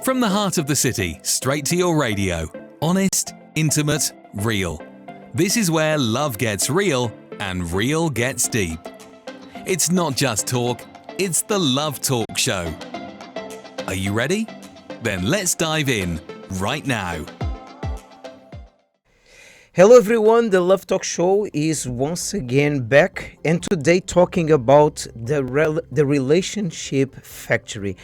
From the heart of the city, straight to your radio. Honest, intimate, real. This is where love gets real and real gets deep. It's not just talk, it's the Love Talk Show. Are you ready? Then let's dive in right now. Hello everyone, the Love Talk Show is once again back, and today talking about the relationship factory.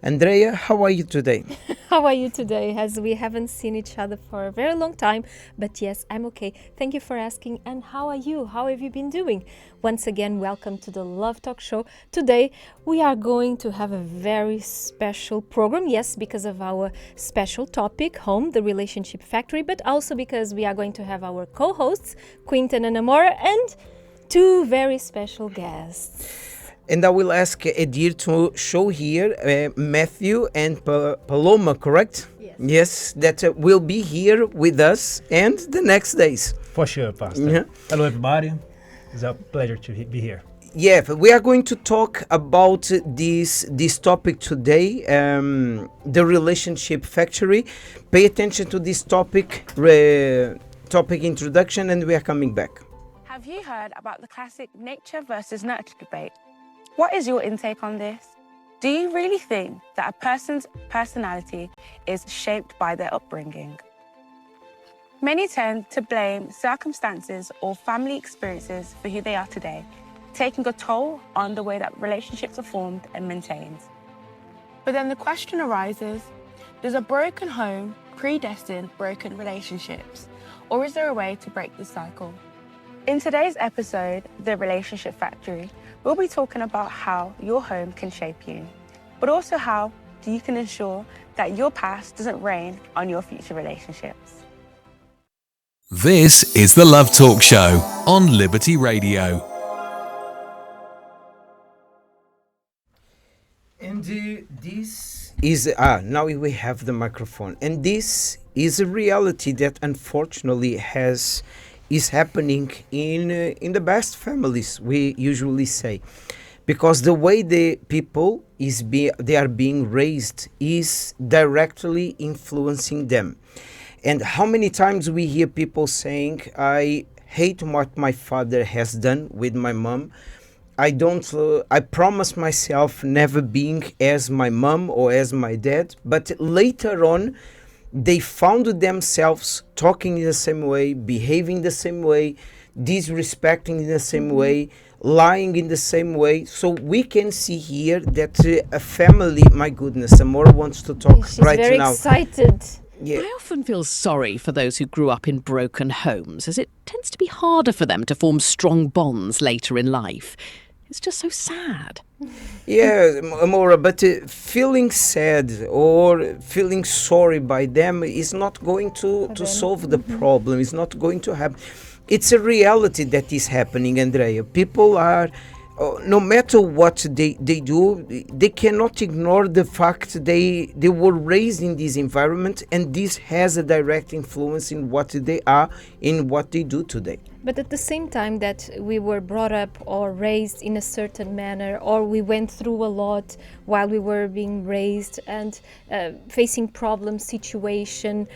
Andrea, how are you today? How are you today? As we haven't seen each other for a very long time, but yes, I'm okay. Thank you for asking. And how are you? How have you been doing? Once again, welcome to the Love Talk Show. Today, we are going to have a very special program. Yes, because of our special topic, home, the relationship factory, but also because we are going to have our co-hosts, Quinten and Amora, and two very special guests. And I will ask Edir to show here Matthew and Paloma, correct? Yes. Yes, that will be here with us and the next days. For sure, Pastor. Yeah. Hello, everybody. It's a pleasure to be here. Yeah, we are going to talk about this topic today, the relationship factory. Pay attention to this topic introduction, and we are coming back. Have you heard about the classic nature versus nurture debate? What is your intake on this? Do you really think that a person's personality is shaped by their upbringing? Many tend to blame circumstances or family experiences for who they are today, taking a toll on the way that relationships are formed and maintained. But then the question arises, does a broken home predestine broken relationships? Or is there a way to break this cycle? In today's episode, The Relationship Factory, we'll be talking about how your home can shape you, but also how you can ensure that your past doesn't reign on your future relationships. This is the Love Talk Show on Liberty Radio. And this is now we have the microphone, and this is a reality that unfortunately is happening in the best families, we usually say, because the way the people they are being raised is directly influencing them. And how many times we hear people saying, I hate what my father has done with my mom. I promise myself never being as my mom or as my dad, but later on they found themselves talking in the same way, behaving the same way, disrespecting in the same way, lying in the same way. So we can see here that a family, my goodness, Amora wants to talk She's right very now. excited. Yeah. I often feel sorry for those who grew up in broken homes, as it tends to be harder for them to form strong bonds later in life. It's just so sad. Yeah, Amora, but feeling sad or feeling sorry by them is not going to solve the problem. It's not going to happen. It's a reality that is happening, Andrea. People are, no matter what they do, they cannot ignore the fact they were raised in this environment, and this has a direct influence in what they are, in what they do today. But at the same time that we were brought up or raised in a certain manner, or we went through a lot while we were being raised and facing problem situation,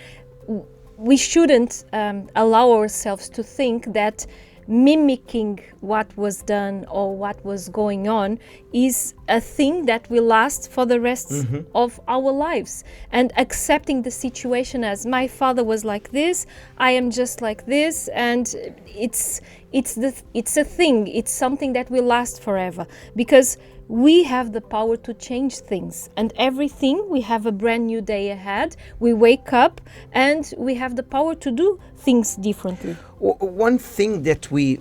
we shouldn't allow ourselves to think that mimicking what was done or what was going on is a thing that will last for the rest of our lives, and accepting the situation as my father was like this, I am just like this, and it's a thing, it's something that will last forever, because we have the power to change things, and everything, we have a brand new day ahead. We wake up and we have the power to do things differently. One thing that we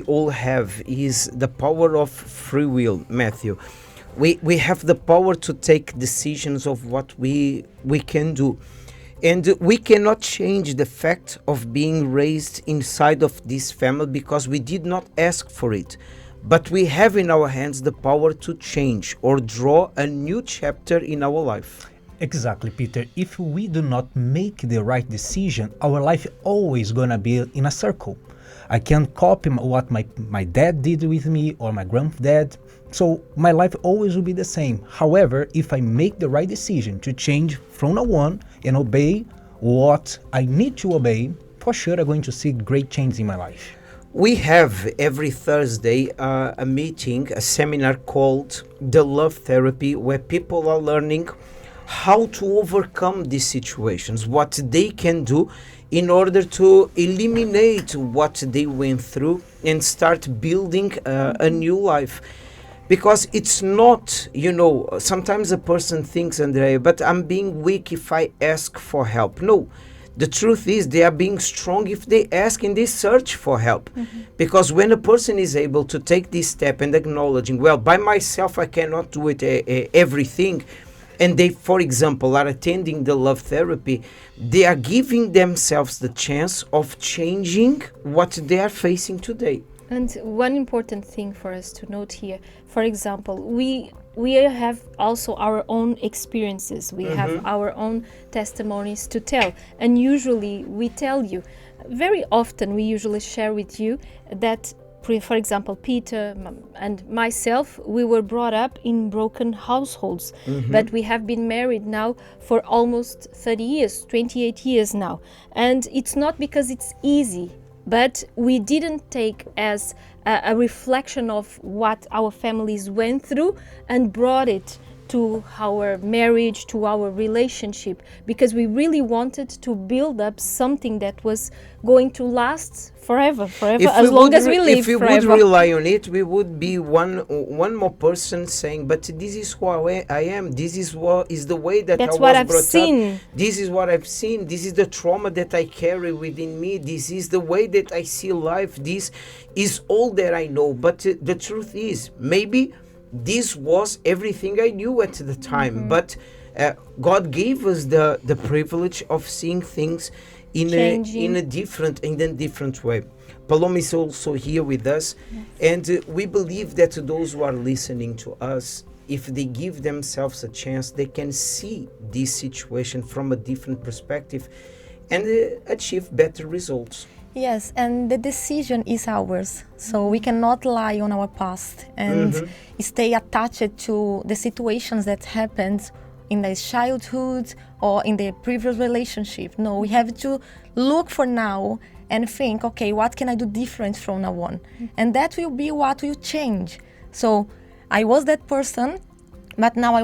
all have is the power of free will, Matthew. We have the power to take decisions of what we can do. And we cannot change the fact of being raised inside of this family because we did not ask for it. But we have in our hands the power to change or draw a new chapter in our life. Exactly, Peter. If we do not make the right decision, our life always gonna be in a circle. I can't copy what my dad did with me or my granddad. So my life always will be the same. However, if I make the right decision to change from now on and obey what I need to obey, for sure I'm going to see great change in my life. We have every Thursday a meeting, a seminar called The Love Therapy, where people are learning how to overcome these situations, what they can do in order to eliminate what they went through and start building a new life. Because it's not, sometimes a person thinks, Andrea, but I'm being weak if I ask for help. No. The truth is they are being strong if they ask and they search for help. Because when a person is able to take this step and acknowledging, well, by myself I cannot do it everything, and they, for example, are attending the love therapy, they are giving themselves the chance of changing what they are facing today. And one important thing for us to note here, for example, we have also our own experiences. We have our own testimonies to tell. And usually we tell you, very often we usually share with you that, for example, Peter and myself, we were brought up in broken households, but we have been married now for almost 30 years, 28 years now. And it's not because it's easy, but we didn't take as a reflection of what our families went through and brought it to our marriage, to our relationship, because we really wanted to build up something that was going to last forever, as long as we live if we forever. would rely on it, we would be one more person saying, but this is who I am, this is what is the way that That's I what was I've brought seen. up, this is what I've seen, this is the trauma that I carry within me, this is the way that I see life, this is all that I know. But the truth is, maybe this was everything I knew at the time, but God gave us the privilege of seeing things in a different way. Paloma is also here with us, and we believe that those who are listening to us, if they give themselves a chance, they can see this situation from a different perspective and achieve better results. Yes, and the decision is ours. So we cannot lie on our past and stay attached to the situations that happened in the childhood or in the previous relationship. No, we have to look for now and think, okay, what can I do different from now on? And that will be what will change. So I was that person, but now I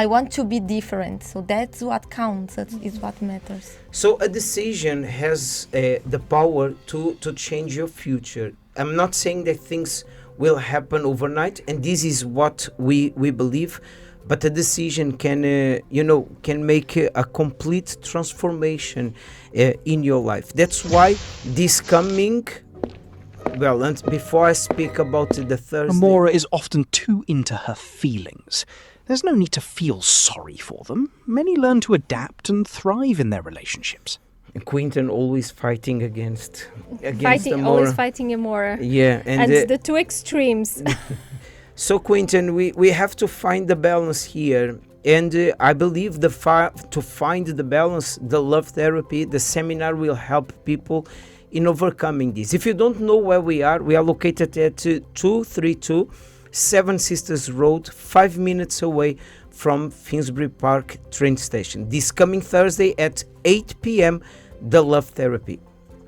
want to be different. So that's what counts. That is what matters. So a decision has the power to change your future. I'm not saying that things will happen overnight, and this is what we believe. But a decision can make a complete transformation in your life. That's why this coming. Well, and before I speak about the Thursday, Amora is often too into her feelings. There's no need to feel sorry for them. Many learn to adapt and thrive in their relationships. Quinton always fighting against Always fighting Amora. Yeah, And the two extremes. So Quinton, we have to find the balance here, and I believe to find the balance, the love therapy, the seminar will help people in overcoming this. If you don't know where we are located at 232 Seven Sisters Road, 5 minutes away from Finsbury Park train station. This coming Thursday at 8 p.m, the love therapy.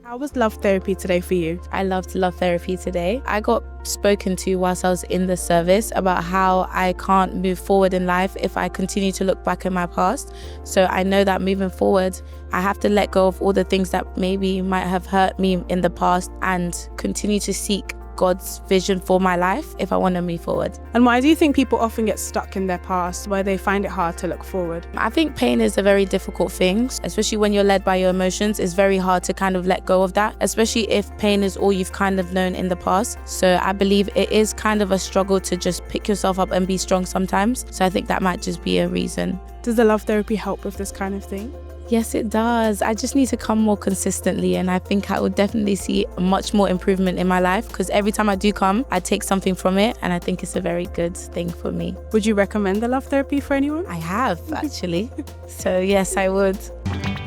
How was love therapy today for you? I loved love therapy today. I got spoken to whilst I was in the service about how I can't move forward in life if I continue to look back at my past. So I know that moving forward, I have to let go of all the things that maybe might have hurt me in the past and continue to seek God's vision for my life if I want to move forward. And why do you think people often get stuck in their past, where they find it hard to look forward? I think pain is a very difficult thing, especially when you're led by your emotions. It's very hard to kind of let go of that, especially if pain is all you've kind of known in the past. So I believe it is kind of a struggle to just pick yourself up and be strong sometimes. So I think that might just be a reason. Does the love therapy help with this kind of thing? Yes, it does. I just need to come more consistently, and I think I will definitely see much more improvement in my life, because every time I do come, I take something from it, and I think it's a very good thing for me. Would you recommend the love therapy for anyone? I have, actually. So yes, I would.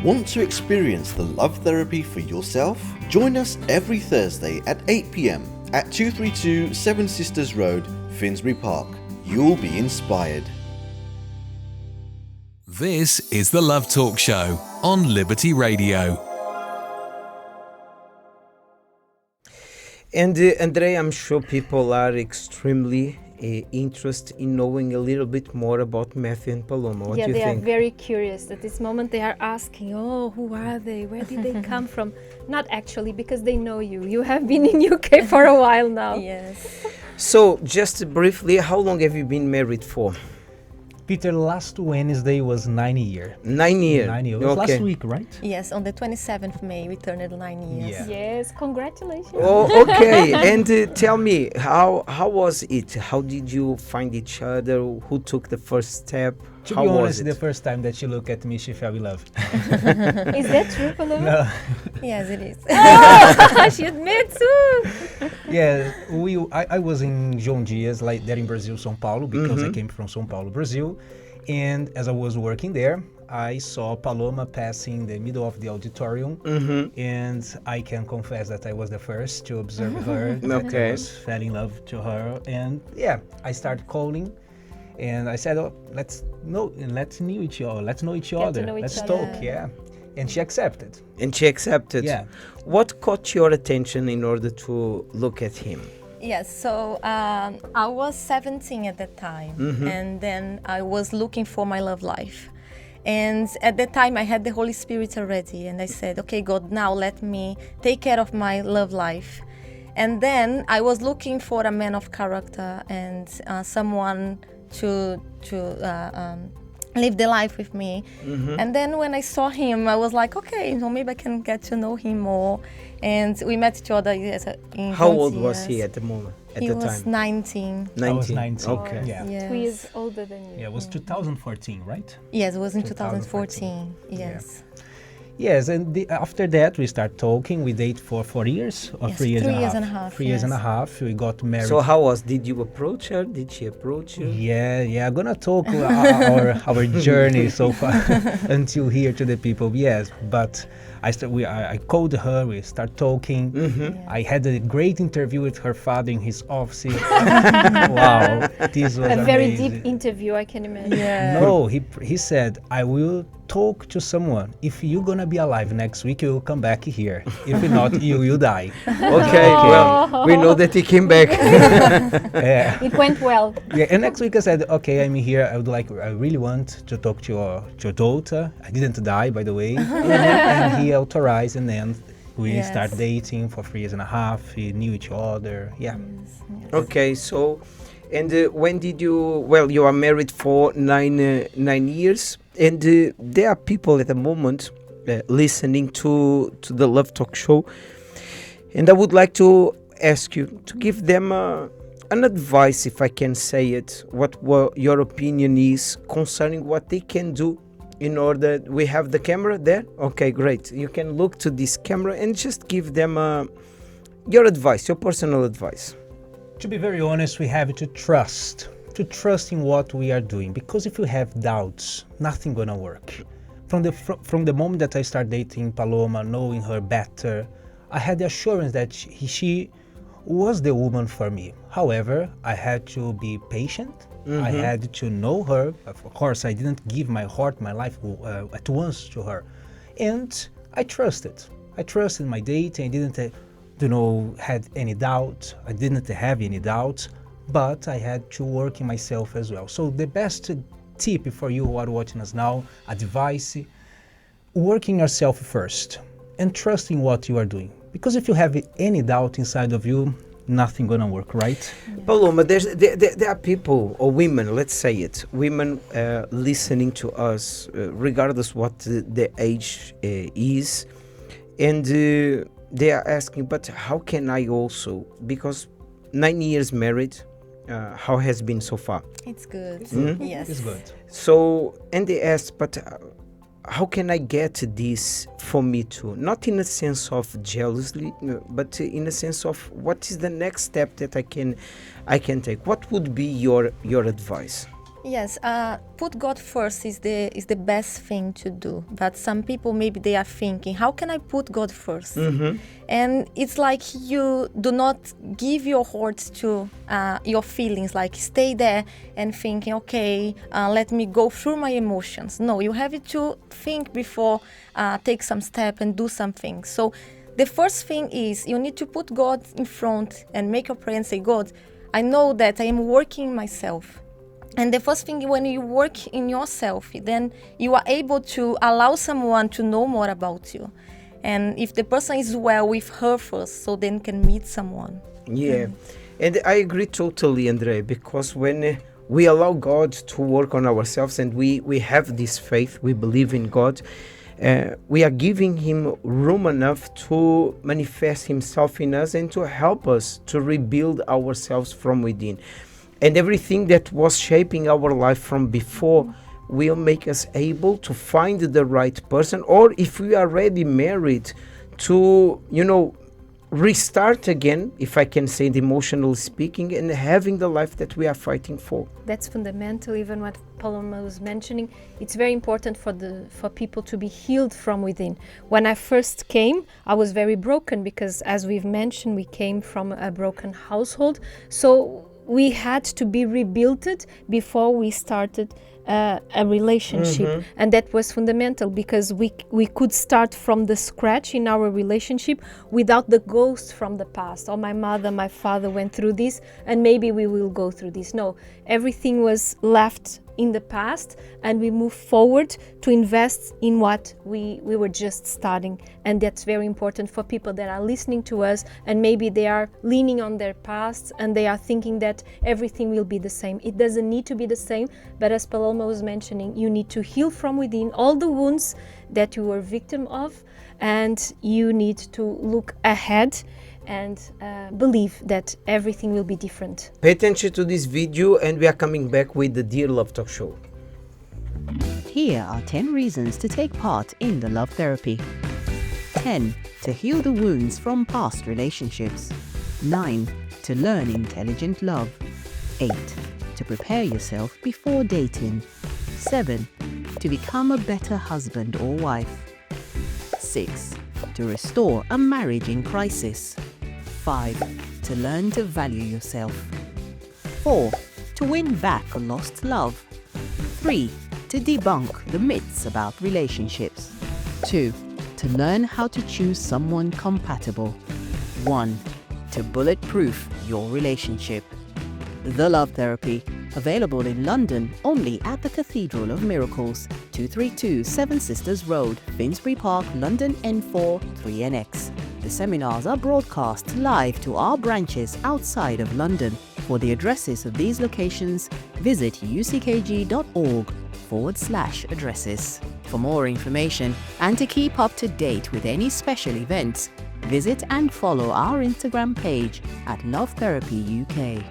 Want to experience the love therapy for yourself? Join us every Thursday at 8 p.m. at 232 Seven Sisters Road, Finsbury Park. You'll be inspired. This is the Love Talk Show on Liberty Radio. And Andrea, I'm sure people are extremely interested in knowing a little bit more about Matthew and Paloma. What do you they think? are very curious. At this moment, they are asking, "Oh, who are they? Where did they come from?" Not actually, because they know you. You have been in UK for a while now. Yes. So, just briefly, how long have you been married for? Peter, last Wednesday was 9 years. 9 years. 9 years. It was Okay. last week, right? Yes, on the 27th May, we turned 9 years. Yeah. Yes, congratulations. Oh, okay. And tell me, how was it? How did you find each other? Who took the first step? To How be was honest, it? the first time that she looked at me, she fell in love. Is that true, Paloma? No. Yes, it is. She admits too. Yeah, I was in João Dias, like there in Brazil, São Paulo, because I came from São Paulo, Brazil. And as I was working there, I saw Paloma passing the middle of the auditorium. And I can confess that I was the first to observe her. That Okay. I was fell in love to her. And yeah, I started calling. And I said, "Oh, let's know each other. Let's know each Get to other. know each Let's other." talk." Yeah, and she accepted. And she accepted. Yeah. What caught your attention in order to look at him? Yes, so I was 17 at that time, and then I was looking for my love life. And at that time, I had the Holy Spirit already, and I said, "Okay, God, now let me take care of my love life." And then I was looking for a man of character and someone to live the life with me. And then when I saw him, I was like, okay, so maybe I can get to know him more. And we met each other in How João old was Dias. he at the moment? At He the was time? 19. 19. I was 19. Okay. Yeah. Yes. 2 years older than you. Yeah, it was 2014, right? Yes, it was in 2014. 2014. Yes. Yes, and after that we start talking. We date for 4 years or Yes, 3 years 3 and a years half. and a half, 3 years and a yes. half. We got married. So how was? Did you approach her? Did she approach you? Yeah, I'm gonna talk our journey so far until here to the people. Yes, but I called her. We start talking. I had a great interview with her father in his office. Wow, this was A very amazing. deep interview, I can imagine. Yeah. No, he said, "I will talk to someone. If you're gonna be alive next week, you will come back here. If not, you will die." Okay, well, we know that he came back. Yeah. It went well. Yeah, and next week I said, "Okay, I'm here. I really want to talk to your daughter. I didn't die, by the way." And he authorized, and then we Yes. start dating for 3 years and a half. We knew each other. Yeah. Okay, so, and when did you? Well, you are married for 9 years, and there are people at the moment listening to the Love Talk Show, and I would like to ask you to give them an advice, if I can say it, what your opinion is concerning what they can do in order. We have the camera there. Okay, great. You can look to this camera and just give them your advice, your personal advice. To be very honest, we have to trust in what we are doing, because if you have doubts, nothing gonna work. From the moment that I started dating Paloma, knowing her better, I had the assurance that she was the woman for me. However, I had to be patient. I had to know her. Of course, I didn't give my heart, my life at once to her, and I trusted. I trusted my date. I didn't had any doubt. I didn't have any doubts, but I had to work in myself as well. So the best tip for you who are watching us now, advice, working yourself first and trusting what you are doing. Because if you have any doubt inside of you, nothing gonna work, right? Paloma, there are people, or women, let's say it, women listening to us, regardless what the age is, and they are asking, but how can I also, because 9 years married, how has been so far? It's good. Yes. It's good. So, and they ask, but how can I get this for me too? Not in a sense of jealousy, but in a sense of what is the next step that I can take. What would be your advice? Yes, put God first is the best thing to do. But some people maybe they are thinking, how can I put God first? And it's like you do not give your heart to your feelings, like stay there and thinking, okay, let me go through my emotions. No, you have to think before take some step and do something. So the first thing is you need to put God in front and make a prayer and say, God, I know that I am working myself. And the first thing, when you work in yourself, then you are able to allow someone to know more about you. And if the person is well with her first, so then can meet someone. Yeah, and I agree totally, Andre, because when we allow God to work on ourselves and we have this faith, we believe in God, we are giving him room enough to manifest himself in us and to help us to rebuild ourselves from within. And everything that was shaping our life from before will make us able to find the right person, or if we are already married, to, restart again, if I can say it, emotionally speaking, and having the life that we are fighting for. That's fundamental. Even what Paloma was mentioning, it's very important for people to be healed from within. When I first came, I was very broken because, as we've mentioned, we came from a broken household. So we had to be rebuilt before we started a relationship, and that was fundamental because we could start from the scratch in our relationship without the ghost from the past. Oh, my mother, my father went through this, and maybe we will go through this. No, everything was left in the past, and we move forward to invest in what we were just starting. And that's very important for people that are listening to us, and maybe they are leaning on their past and they are thinking that everything will be the same. It doesn't need to be the same, but as Paloma was mentioning, you need to heal from within all the wounds that you were victim of, and you need to look ahead and believe that everything will be different. Pay attention to this video, and we are coming back with the Dear Love Talk Show. Here are 10 reasons to take part in the love therapy. 10. To heal the wounds from past relationships. 9. To learn intelligent love. 8. To prepare yourself before dating. 7. To become a better husband or wife. 6. To restore a marriage in crisis. 5. To learn to value yourself. 4. To win back a lost love. 3. To debunk the myths about relationships. 2. To learn how to choose someone compatible. 1. To bulletproof your relationship. The Love Therapy, available in London only at the Cathedral of Miracles, 232 Seven Sisters Road, Finsbury Park, London N4 3NX. The seminars are broadcast live to our branches outside of London. For the addresses of these locations, visit uckg.org/addresses. For more information and to keep up to date with any special events, visit and follow our Instagram page at Love Therapy UK.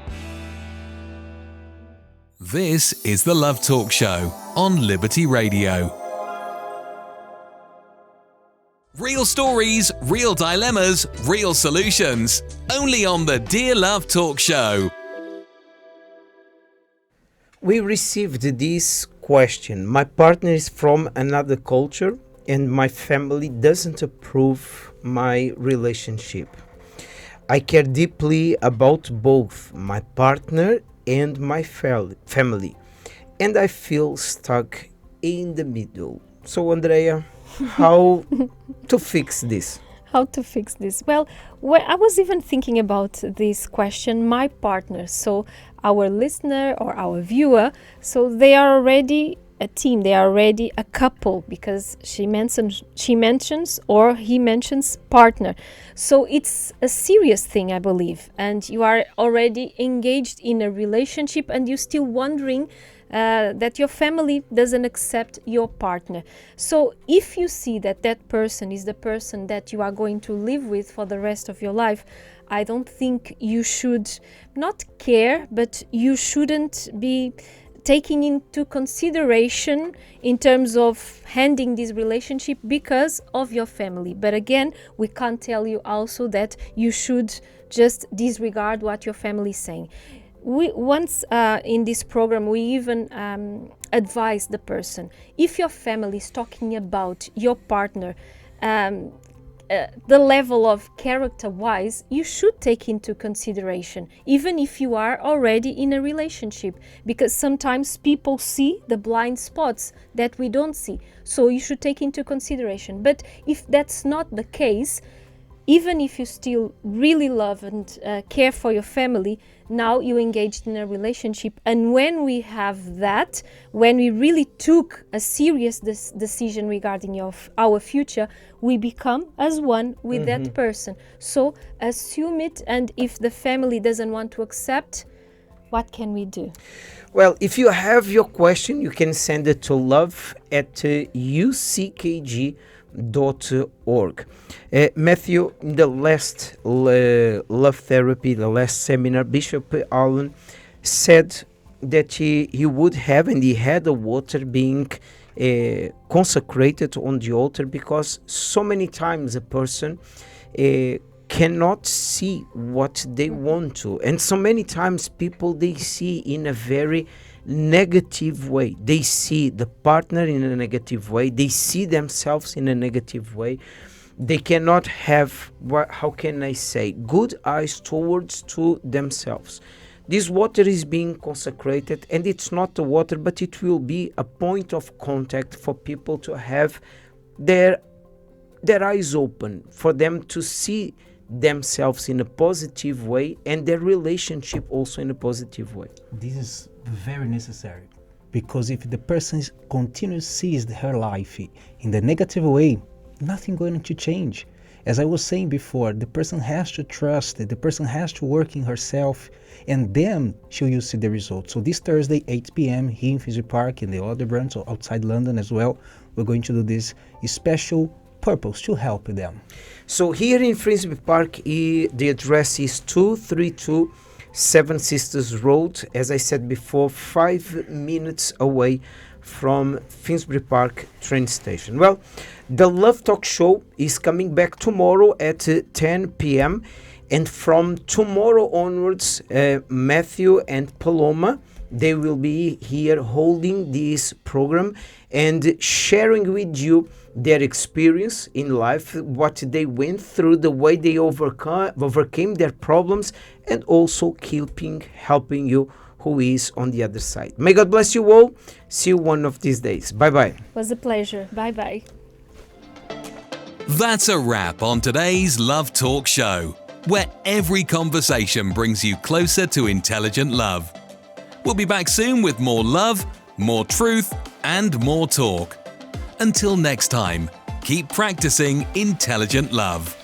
This is the Love Talk Show on Liberty Radio. Real stories, real dilemmas, real solutions. Only on the Dear Love Talk Show. We received this question. My partner is from another culture and my family doesn't approve my relationship. I care deeply about both my partner and my family, and I feel stuck in the middle. So, Andrea, how to fix this? How to fix this? Well, I was even thinking about this question, my partner. So our listener or our viewer, so they are already a team, they are already a couple, because she mentions or he mentions partner. So it's a serious thing, I believe, and you are already engaged in a relationship and you're still wondering that your family doesn't accept your partner. So if you see that that person is the person that you are going to live with for the rest of your life, I don't think you should not care, but you shouldn't be taking into consideration in terms of handing this relationship because of your family. But again, we can't tell you also that you should just disregard what your family is saying. we once in this program we even advise the person, if your family is talking about your partner, the level of character-wise, you should take into consideration, even if you are already in a relationship, because sometimes people see the blind spots that we don't see. So you should take into consideration. But if that's not the case, even if you still really love and care for your family, now you engaged in a relationship. And when we have that, when we really took a serious decision regarding our future, we become as one with that person. So assume it, and if the family doesn't want to accept, what can we do? Well, if you have your question, you can send it to love@uckg.org. Matthew, in the last love therapy, the last seminar, Bishop Allen said that he would have, and he had the water being consecrated on the altar, because so many times a person cannot see what they want to, and so many times people, they see in a very negative way. They see the partner in a negative way. They see themselves in a negative way. They cannot have, how can I say, good eyes towards to themselves. This water is being consecrated, and it's not the water, but it will be a point of contact for people to have their eyes open, for them to see themselves in a positive way, and their relationship also in a positive way. This is very necessary, because if the person continues sees her life in the negative way, nothing going to change. As I was saying before, the person has to trust it, the person has to work in herself, and then she will see the results. So this Thursday, 8 p.m. here in Finsbury Park, and the other branch outside London as well, we're going to do this special purpose to help them. So here in Finsbury Park, the address is 232 Seven Sisters Road. As I said before, 5 minutes away from Finsbury Park train station. Well, the Love Talk Show is coming back tomorrow at 10 p.m. And from tomorrow onwards, Matthew and Paloma, they will be here holding this program and sharing with you their experience in life, what they went through, the way they overcame their problems, and also helping you who is on the other side. May God bless you all. See you one of these days. Bye-bye. It was a pleasure. Bye-bye. That's a wrap on today's Love Talk Show, where every conversation brings you closer to intelligent love. We'll be back soon with more love, more truth, and more talk. Until next time, keep practicing intelligent love.